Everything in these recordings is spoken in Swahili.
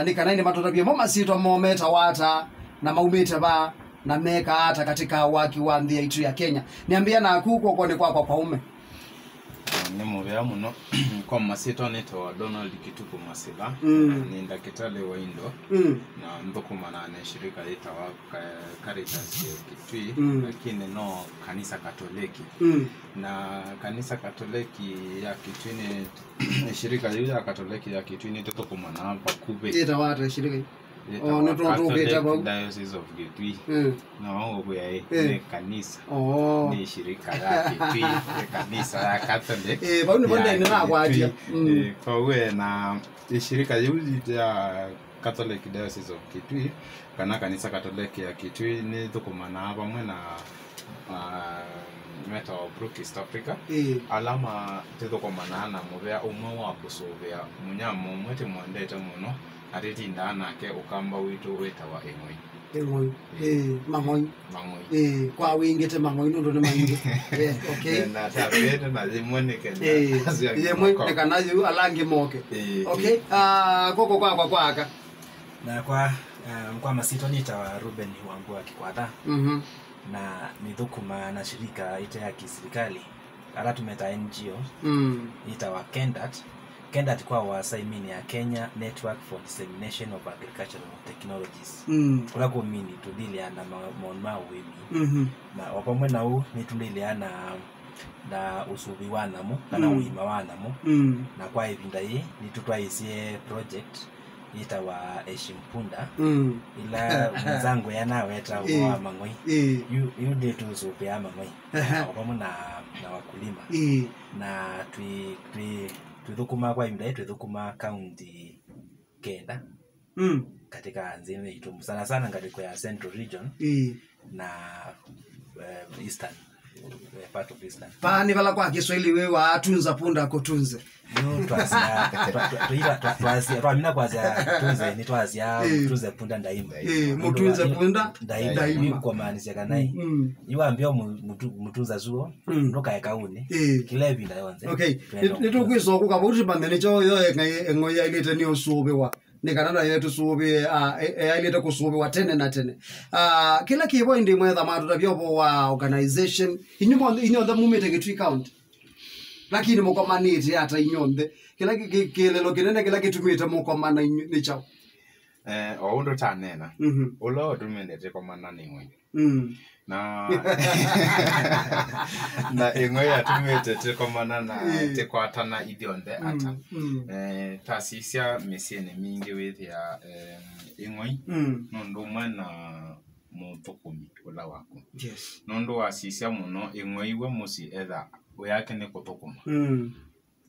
Nikanaini matotapia moma sito mometa wata na maumete ba na meka hata katika waki wa ndia itu ya Kenya. Niambia na kuko kwa ni kwa paume. Ni muvea muno kwa masito neto Donald Kituku Masiba ni ndakitale wa Indo na ndokuma na shirika leta wa Caritas Kitui lakini no kanisa Katoliki na kanisa Katoliki ya Kitui ni shirika ya Katoliki ya Kitui ni ndokuma na hapa kube ita wata shirika no Catholic Diocese of Kitui na wao kwa ni kanisa ni shirika ya Kitui kanisa ya Catholic bauni bonda ni na kwa atia kwa we na shirika ya Catholic Diocese of Kitui kana kanisa Catholic ya Kitui ni tukumana hapa mwana meta wa Brook East Africa alama tukumana na muvea umwe wa kusovea munyamo mwete mwandete muno ariti ndana ke ukamba witu wetawa engoi mangoi kwa wingete mangoi ndo ne mangi okay na tabete na zimoneke yemwe nekanayo alangi moke okay koko kwa aka na kwa masito nita wa Ruben Wambua Kikwata na nidhukuma na shirika ita ya kiserikali ala tumeta NGO ita wa Kendat kwa wasaimini ya Kenya Network for Dissemination of Agricultural Technologies. Kula kumini tudiliana maonma wemi. Na wapamwe na huu ni tudiliana na usubi wanamo kana uima wanamo. Na kwa hivinda hii ni tutwaisie project ita wa Eshimpunda ila mzangu yanaweta wa mangoi. You did to usubi ya mangoi. Wapamwe na wakulima. Na tuthukuma kwa imda tuthukuma county kenda katika nzime itu sana katika ya Central Region na Eastern part of Eastern pani vala kwa Kiswahili wewe atunza punda kutunze no twazia kwaza tunze ni twazia tunze punda ndaima mutunze punda ndaima kwa maana sia kanai yuambia mutunza zuo ndoka ekaune kile binda yonze okay nitokwizo kukabuthi bamene cho yo engoya ilete ni osube wa nikananda yetu sube ilete kusube wa 10 na 10 kila kibo ndi mwetha matu tabyopo wa organization inyonda mumete Kitui County lakini mukomaniti hata inyonde kila kilelo kinene kila kitumite mukomana ni chao oundo tanena ulo tumendete komana ningwe na na ingwe atumete te komana na te kwatana idionde ata tasisia mesiene mingi with ya ingwe nondo mwana mutokumi ula wako yes nondo asisia muno ingwe iwe musi etha oyake ne kutokuma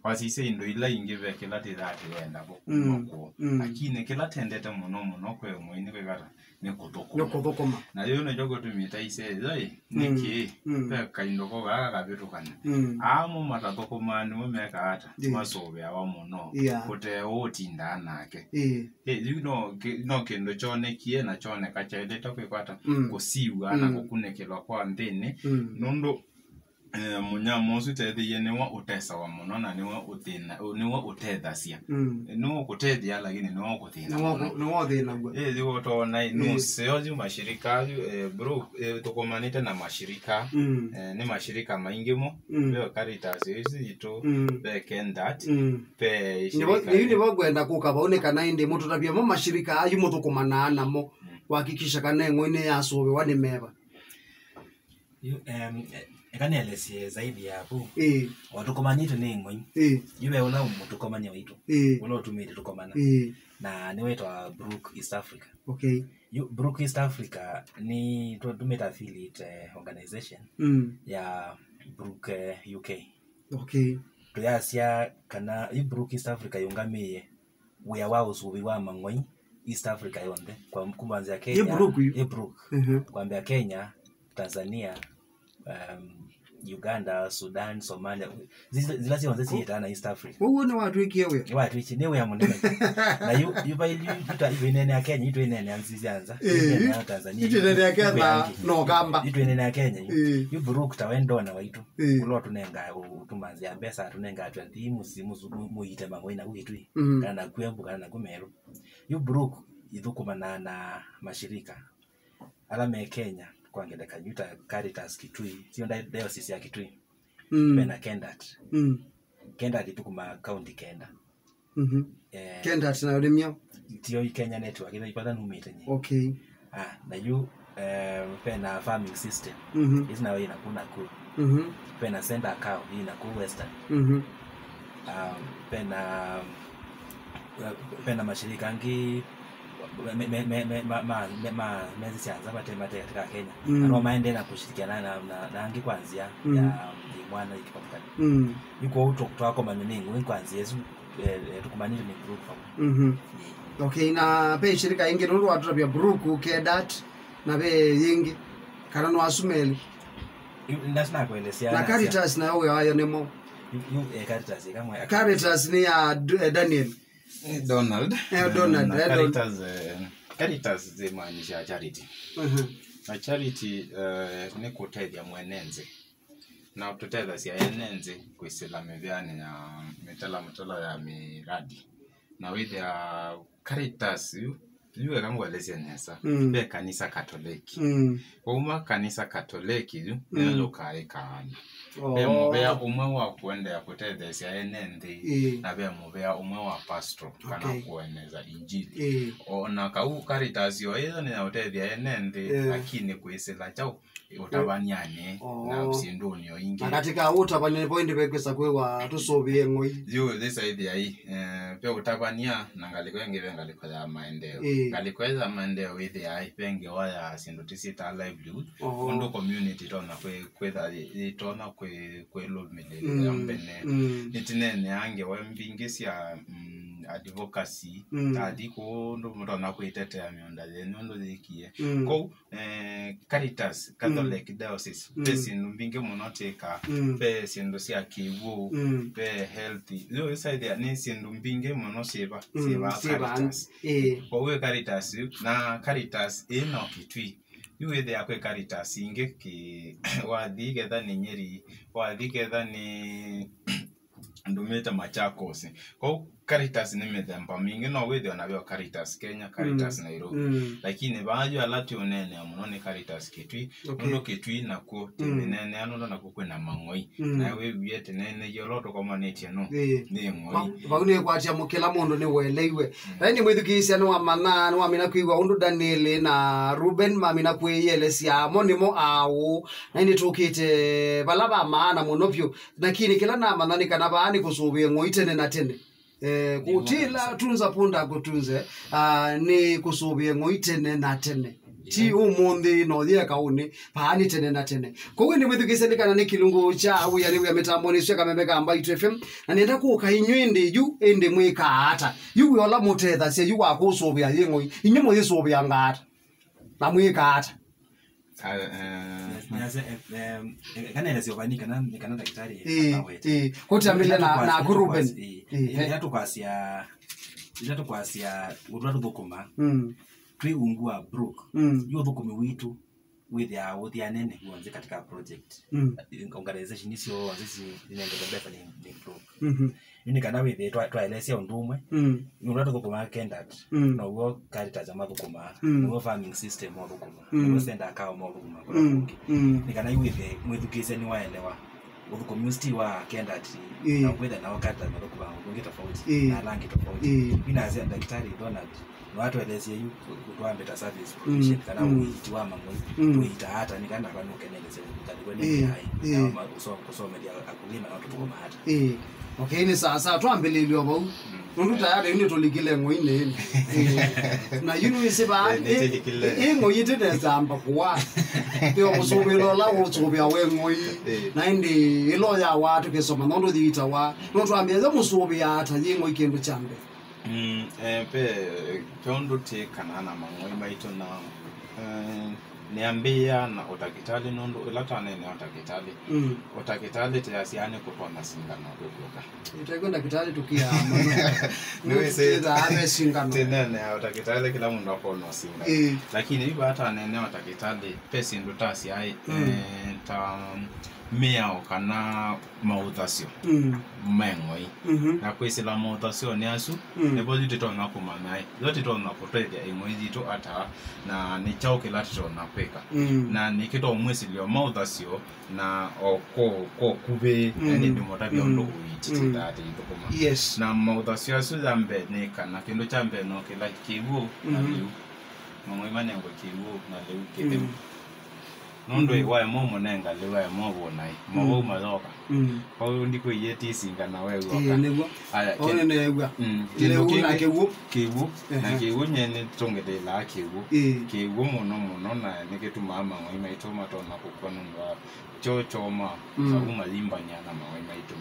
wasise indo ila ingive kila tidati wenda ko akine kila tendete muno kwe mwini kwe gara ne kutokuma na yo no jogo tumita ise zai niki pe kaindo ko gara kabitukana amo matatokuma ni mumeka hata masobe awa muno kote otinda nake you know no kendo chone kie na chone kachaide tokwe kwata kosiwa na kokunekelwa kwa ndene nondo munyamo sutete yenewa utesa wa muno na niwa utina niwa utethasia no kutethia lakini no kuthina no thina gwa digo to na no seoji mashirika bro tukomanite na mashirika ni mashirika maingimo leo Caritas itu be Kendat pe shirika ni bagwenda kukabaoneka na indi mutu tabia mo mashirika ayu mutukomana namo kuhakikisha kana ngwene yasobe wani meba ekanelesi zaidi hapo watukomanito ningwe yube una mutukomanya witu ulo tumite tukomana na ni wetu wa Brook East Africa okay Brook East Africa ni tumita affiliate organization ya Brook UK okay tuyasia kana Brook East Africa yungamie wea wao subi wa mangoi East Africa yonde kwa kuanzia Kenya Brook kwambia Kenya Tanzania Uganda, Sudan, Somalia. Zila zionze siita na East Africa. Wewe ni watu ikiwe. Watu ichi niwe ya munene. Na yu ba yuta inene ya Kenya, itu inene anzianza. Inene ya Tanzania. Itu inene ya Kenya no gamba. Itu inene ya Kenya. Yu buruku tawendo na waitu. Ulo tunenga utumanzi ya mbesa tunenga 20 muite mango ina uitwi. Kana kwembu kana kumeru. Yu buruku idhukuma na mashirika. Alame Kenya kwa ngeleka yuta Caritas Kitui. Sio diocese ya Kitui. Pena Kendat. Kendat itukuma county Kenda. Kendat na ulimyo. Tio Kenya network ina ipata numite nyi. Okay. Na yu pena farming system. Isina we inakuna ku. Pena sender cow inaku western. Pena mashirika angi mezi sianza matemate katika Kenya. Anwa maendela kushirikiana na angi kwanzia ya mwana ikipatikana. Yuko uto kutoka manyuningu kwanzia yesu tukumanile ni group. Okay, na pe shirika ingi nuru watu bya bruku Kedat na be yingi kana no asumeli. Ndasina kuelezea. Na Caritas na wewe hayo nemo. Caritas kama Caritas ni ya Daniel. Donald. Caritas zimaanisha charity. Na charity ni kutedia mwenenze. Na kutedia si enenze kuisela mevyani ya metala ya miradi. Na with ya Caritas yuwe kangu walezi nesa. Be kanisa Katoliki. Kwa kanisa Katoliki yu loka ekaani. Bea umwe wa kuenda ya kutedia si enende na bea mubea umwe wa pastro kana kueneza injili. Na kau Caritas yo hizo ni utedia enende lakini kuisela chao utabanyane na usindoni yo ingi. Katika utabanyane point bekwesa kwewa tusobie ngoi. Yo this idea hii pe utabania na ngalikwenge bengaliko ya maendeleo. Ngalikweza maendeleo with ya penge waya sindotisita livelihood. Ondo community tona kweza tona kwe lomele ya mbene. Nitinene ange wembingisi ya advocacy adiko ndo mtona kuitetea mionda ndo zikie. Ko Caritas Catholic Diocese pesi mbinge monoteka pesi ndo sia kivu pe healthy lo side ya nisi ndo mbinge monoseba Caritas. Kwa we Caritas na Caritas eno Kitui yuwe de akwe Caritas inge ki wadhige dhani Nyeri wadhige dhani ndumeta Machakos. Kwa Caritas ni medempa mingi no we de wanabio Caritas Kenya Caritas Nairobi. Lakini baadhi alati unene amunone Caritas Kitui ndo Kitui na ko timenene anono na kukwe na mangoi na we biete nene yoloto kama neti no ni ngoi baune kwa tia mukela mondo ni welewe yani mwithukisia no amana no amina kuiwa undu Daniel na Ruben mamina kwiyele sia monimo awo na ni tukite balaba maana monopyo lakini kila na manani kana baani kusubie ngoi tene na tene kutila tunza punda kutunze ni kusubie ngoi tene na tene ti umundi no dia kauni paani tene na tene kwa ni mwithukise kana ni kilungu cha Wia Ni Wia mitamboni cia kamemeka amba itu FM na nenda ku kainywendi yu ende mwika hata yu yola mutetha cia yu wa kusubia yengoi inyumo yisubia ngata na mwika hata kana ile siovanika na kana daktari awete kutambile na Ruben ilatukasia udwatu dokuma twi ungua brook yo dokumi witu with ya nene uanze katika project organization isio sisi inaendelea ni brook ni kana we twaelesia undumwe udwatu dokuma Kendat no wo Caritas amado kuma no farming system mo dokuma no send account mo dokuma ni kana we education waelewa with community wa Kendat na kwenda na wakati na dokuma ungi tofauti na rangi tofauti inaanza daktari Donald no watu eleze yu kutoa better service provision kana uitiwa mambo tuita hata nikaenda kwa nukeneleze utalikuwa ni hai na kusoma dia akulima na watu kama hata okay ni sasa twambelelio bau ndu tayari ndio toligile ngoine na yunu iseba ngoi tete zamba kwa tio kusubilo la utubya wengoi na ndi ilo ya watu kesoma ndo diita wa ndo twambia musubya hata yengoi kendo chambe pe tondo te kanana mangoi maito na niambia na utakitali nondo ilatane ni utakitali utakitali tayasiane kupona singano kukuka itakwenda kitali tukia niwe sasa ame singano tena utakitali kila mundu akono singano lakini hivi hata nene utakitali pesi ndo tasi ai ta mea kana maudhasio mengoi na kwesi la maudhasio ni asu nebo zititona kumanai zititona kutwethia ingoi zito ata na ni chao kila titona kweka na ni kito mwesi lio maudhasio na ko kube ni ndimotabi ondo uititi dati itokoma yes na maudhasio asu zambe ni kana kendo chambe no kila kibu na liu mangoi manengo kibu na liu kidemu nondo iwa momo nenga lewa mobo nai mobo mazoka kwa ndiko yeti singa na wewe nego one ne yewa lewu na kewu na kewu nyene tongede la kewu mono na niketu mama ngoi maito mato na kokonu ndo chochoma sabu malimba nyana mawai maito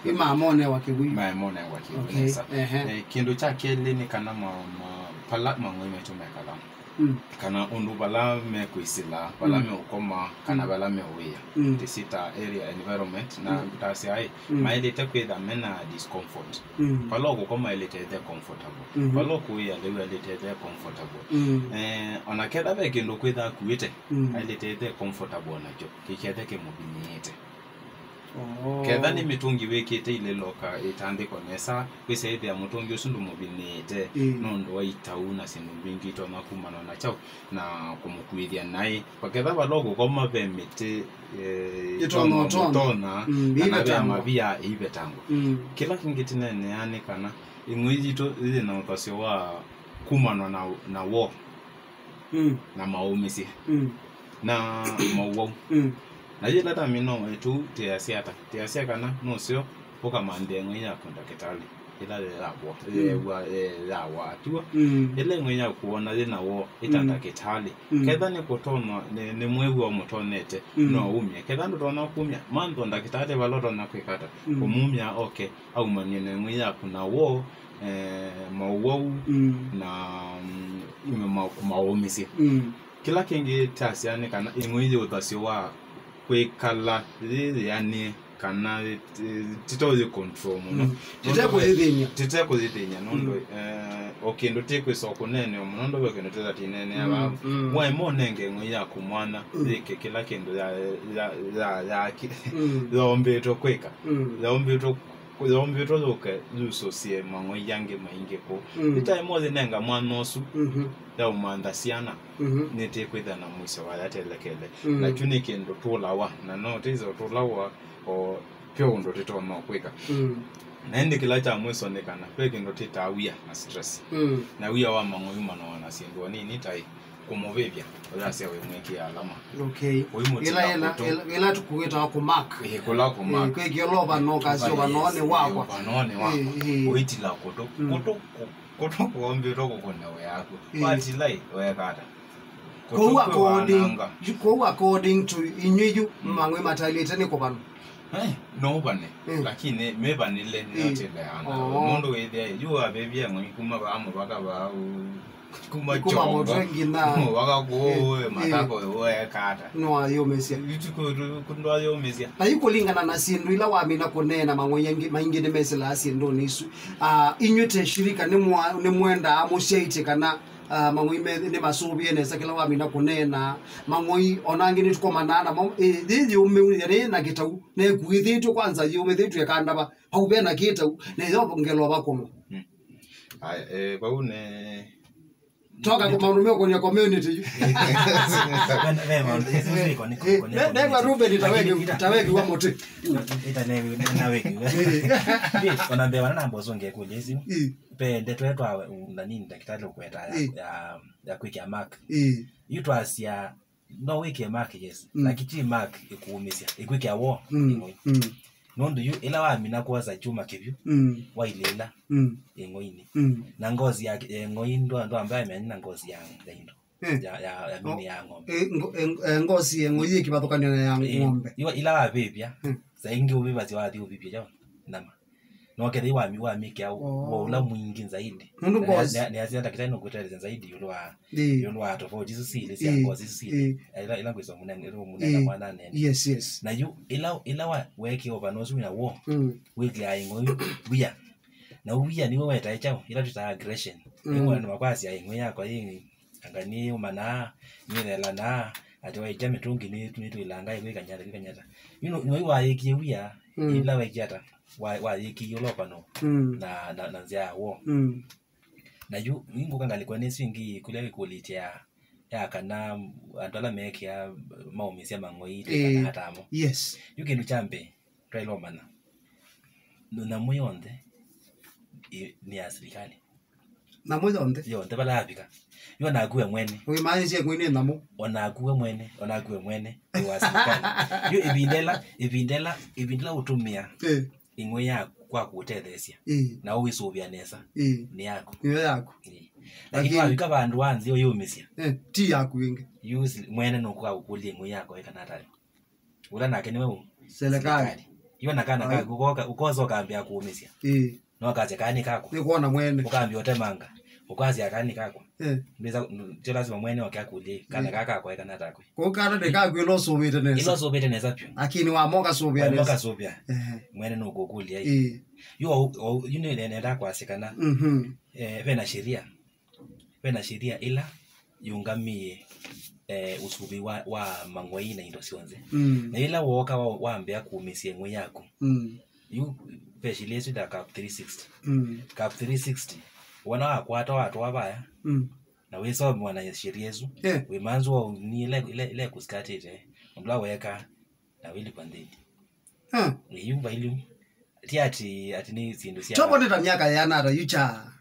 imamone wa kewu mamone wa kewu sasa kindo cha kele ni kana pala mangoi maito mekala kana undu bala me kuisila bala me ukoma kana bala me wia tisita area environment na tasi ai maile takweda mena discomfort balo ukoma ile tete comfortable balo kuia lewe ile tete comfortable onakeda be kindo kweda kuite ile tete comfortable nacho kikete ke mubinite keda ni mitungi wekete ile loka itandiko nesa kwese ide ya mutungi usundu mubinite nondo wa itauna sinu bingi to nakumana na chao na kumukwithia nai pakeda balogo koma bemite tona na bya mabia ibetango kila kingitine ne yani kana ingwiji to ile na utasio wa kumana na wo na maumisi na mawo na yela ta mino etu tiasia kana no sio poka mande ngenya konda ketali ila la wa tu ile ngenya kuona ile nawo itata ketali kedha ni kutonwa ni mwevu wa mutonete no umye kedha ndo tona kumya mando ndakitale baloto na kwikata kumumya okay au manene ngenya kuna wo mawo na maomisi kila kingi tasiane kana ingwije utasio wa kwekala yani kana titoze control muno titeko zidenya nondo okay ndo tekwe soko nene munondo beke ndoza tinene aba wa monenge ngoya kumwana zike kila kendo ya zombe to kweka zombe to loke lusosie mango yange mainge ko ita moze nenga mwanosu ya umandasiana nete kweda na mwiso wa yatelekele na chunike ndo tolawa na no tizo tolawa o pyo ndo titona kweka naende kila cha mwiso nekana peke ndo titawia na stress na wia wa mango yuma na wanasindwa nini tai kumovevya wazase we mweki alama okay ila tukuita ku mark kula ku mark kwa gioloba no kasio banone wakwa oitila koto kuombe roko kona we yako bati lai we kata ko according to inyu mangwe matalite ne ko bano no bane lakini mebanile notele ana mondo we there you are baby ngwe kuma ba amu baka ba kuma motengi na wakago matako we kata no ayo mesia yituko kundo ayo mesia ayiko lingana na sindu ila wamina kunena mangwe maingi mesela asindu nisu inyute shirika ne mwenda amushaite kana mangwe ne masubi ne sakela wamina kunena mangwe onangi ni tukomanana thidi ume yare na kitau ne kuithitu kwanza yume thitu yakanda ba haube na kitau ne yo ngelo bakoma baune toka kwa maunumio kwenye community never Ruben itaweki wa mote na weki wanaambia wana mbozo ngekujezi pende twetwa nani daktari kweta ya kwiki mark yitu asia no wiki mark yes lakini mark ikuumisia ikwiki ya war nondo yu ila wa mina kwaza chuma kivyo wa ilela ngoini na ngozi ya ngoindo ndo ambaye amenina ngozi ya ngaindo ya mimi ya ngombe ngozi ngoyi kibathukania ya ngombe ila wa bebya zaingi ubibazi wa dio bibya jawa nama no kedi wa mikia wa ula mwingi zaidi ni azia daktari no kuteleza zaidi yulwa tofauti sisi si ngozi sisi ila kwizo munena mwana nene yes na yu ila wa weki over no swina wo wiki aingo Wia na Wia ni wewe taichao ila tuta aggression ni mwana makwasi aingo yako yingi angani umana nyela na atwa iteme tungi ni tuilanga iwe kanyata no wa yeki Wia ila wekata wa yeki yolopa no na nzia wo na yu ingo kangalikuwa nesingi kule quality ya kana andala meke ya maumisia mangoi kana hatamo yes you can chambe trailo mana na muyonde ni asirikali na muyonde yonde balapika yo na kuwe mwene we maanzie mwene namo ona kuwe mwene wa asirikali yo ibindela utumia ingwe ya kwa kutethesia na uwisubia nesa ni yako lakini wabika bandu wanzi oyumisia ti yaku wingi use mwene no kwa ukuli ingwe yako ekanatari ula nake niwe serikali yo nakana ka ukozo kaambia kuumisia no kaje kani kako ni kuona mwene ukaambia otemanga ukazi akani kako ndiza lazima mwene wakakuli kana kaka kwa ekanatari ko kana de kako ilo sobete nesa pyo lakini wa moka sobia mwene no kukuli ai yo you know nenda kwa sikana vena sheria ila yungamie usubi wa mangwai na indosionze na ila woka waambia kuumisia ngwe yako you specialist da cap 360 wana akwata watu wabaya na weso mwana sheria yesu we manzo ni ile kuskatete mbla weka na wili pandedi yumba ilu tiati ni zindu sia chopo ndeta miaka yana ra yucha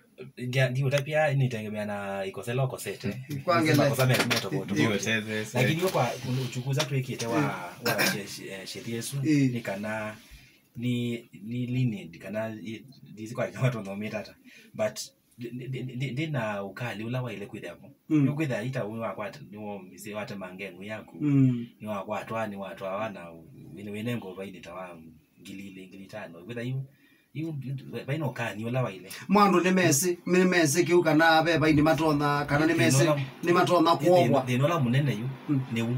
ndio utapia ni tegemea na ikosela okosete kwangela kosame metoboto lakini kwa uchukuza tu ikite wa sheria yesu ni kana ni lineage kana dizi kwa watu ndo metata but dina ukali ula wa ile kwidhapo yukwidha ita uwa kwata niwo misi wate mangengu yako ni wa kwatwa ni watu hawana wenengo baidi tawa ngilitano whether you baino kani ula wa ile mwandu ni mesi kiuka na be baindi matona kana ni matona kuogwa dinola munene yu ni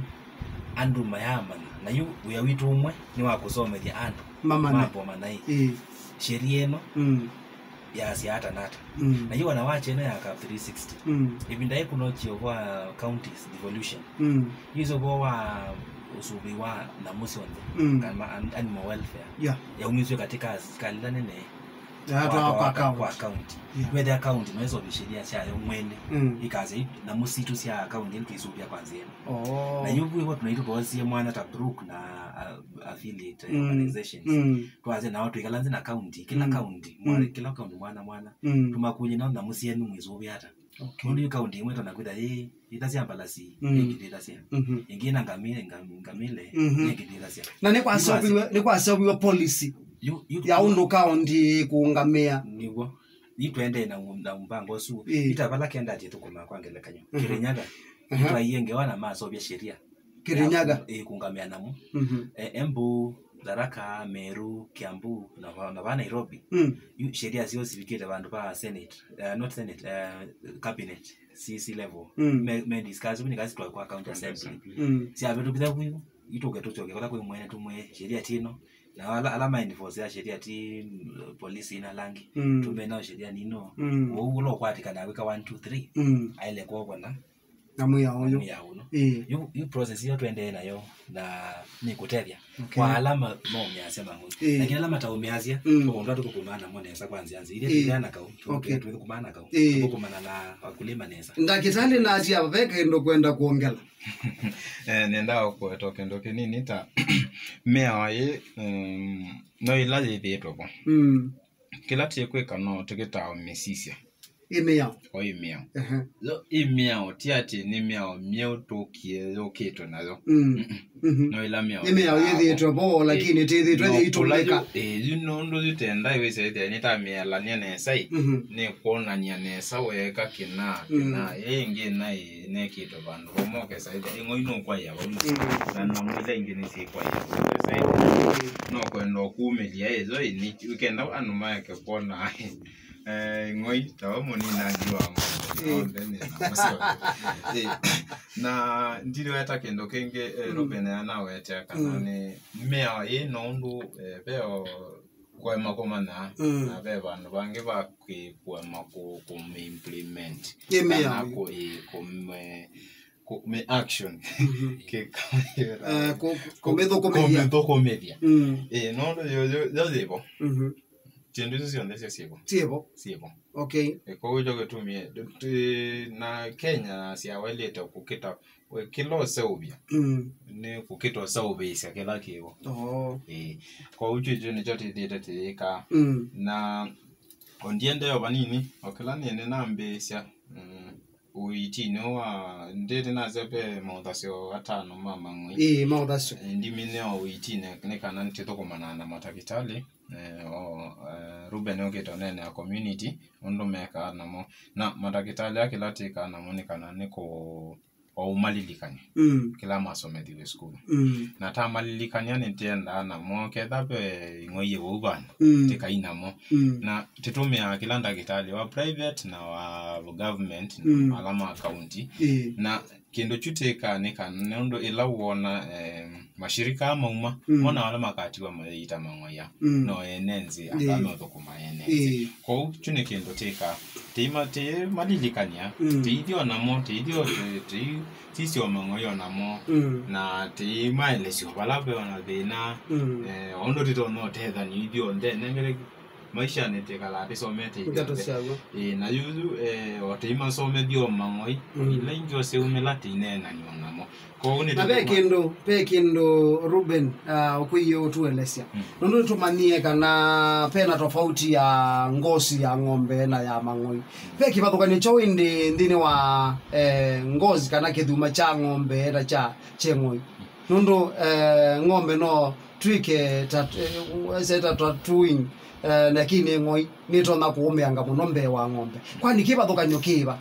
andu mayama na yu uya witu umwe ni wa kusomedia andu mambo manai sheria eno ya siata nata na yu wanawache na ya cap 360 ibindai kuno chio kwa counties devolution hizo kwa usubi wa na musonde kama animal welfare ya umizwe katika kalila nene ya kwa county where the county nozo bishiria cha mwene ikaze na musitu sia county ndio isubia kwanza na yubu hiyo tunaita bosi mwana ta brook na affiliate organizations twaze na watu ikalanze na county kila county kila county mwana tumakunye na musienu mwizubi hata ndio county imwe tunakuita itasia balasi ingidirasia ingina ngamile ingidirasia na ni kwa sababu policy ya undu county kuungamia niwo itwende na mbango su itabala kenda jetu kuma kwangele kanyo kirinyaga twayenge wana maso bya sheria kirinyaga kuungamia namu Embu Tharaka Meru Kiambu na Nairobi sheria zio zivikire bandu ba senate not senate cabinet CC level me discuss ni kazi kwa county assembly si abetu bila kuyo itoke tuchoke kwa kwa mwene tumwe sheria tino na alama enforce ya sheria ti police ina langi tume na sheria nino ulo kwatika na weka 1 2 3 aile kwa na namuya oyo you process yo twende nayo na nikutevya kwa alama momya sema ngo lakini alama taumiazia kwa ndo tukukumana monesa kwanza anzi ile tijana ka tukumana ka tukumana na wakulima nesa ndakitali na atia veka ndo kwenda kuongela nenda kwa toke ndoke nini ta mea wae no ilaje beto kwa kila tiekwe kano tuketa mesisia imiao o imiao zo imiao tiati ni miao tokie loketo nazo no ila miao yethi tobo lakini tithi twethi ituleka ndo zitenda iwe sete ni tamiela ni sai ni kuona ni nesa weka kina ingi na ne kito bandu moke sai ngo ino kwa ya na mwile ingi ni si kwa ya sai no kwendo kumelia ezo ni ukenda anuma yake kuona ngoi tawo moni na jiwa na ndilo yata kendo kenge Ruben ana wete kana ni mea no ndu beo kwa makomana na beba no bange ba kwa mako implement na ko me action ke comedia no yo debo tiendo sio siebo okay kwa hiyo kutumia na Kenya si awaleta kukita kilo saubia ni kukito saubia kila kiwo kwa hiyo ni jote data na ondiende yobanini okela nene nambesia uitino wa ndede na zepe maudasio atano mama ngwi maudasio ndimine uitine ne kana ntito komana na matakitali Ruben ogeto nene a community ondo meka namo na matakitali yake latika namonekana niko umalilikanya kila masome diwe school na ta malilikanya ntienda na mo kedabe ngoye ubana tekaina mo na titumia kila ndagitali wa private na wa government na alama county na kendo chuteka nendo ila wona mashirika mauma mona wala makati wa maita mangoya no enenzi akama dokuma enenzi ko chune kendo teka tema te malilikanya tidio na mo tidio tisi wa mangoya na mo na te maelesio balabe wana bena ondo tito no tetha ni idio ndene maisha neteka la tisomete na yuzu otima some dio mangoi ile injo se umelati nena ni wanamo ko ni pekindo Ruben okuyo tuelesia nondo tumanie kana pena tofauti ya ngozi ya ng'ombe na ya mangoi peki bathukani cho indi ndini wa ngozi kana kithuma cha ng'ombe na cha chengoi nondo ng'ombe no twike tatuing lakini ngoi nitona kuumeanga muno mbe wa ng'ombe kwani kiba thukanyo kiba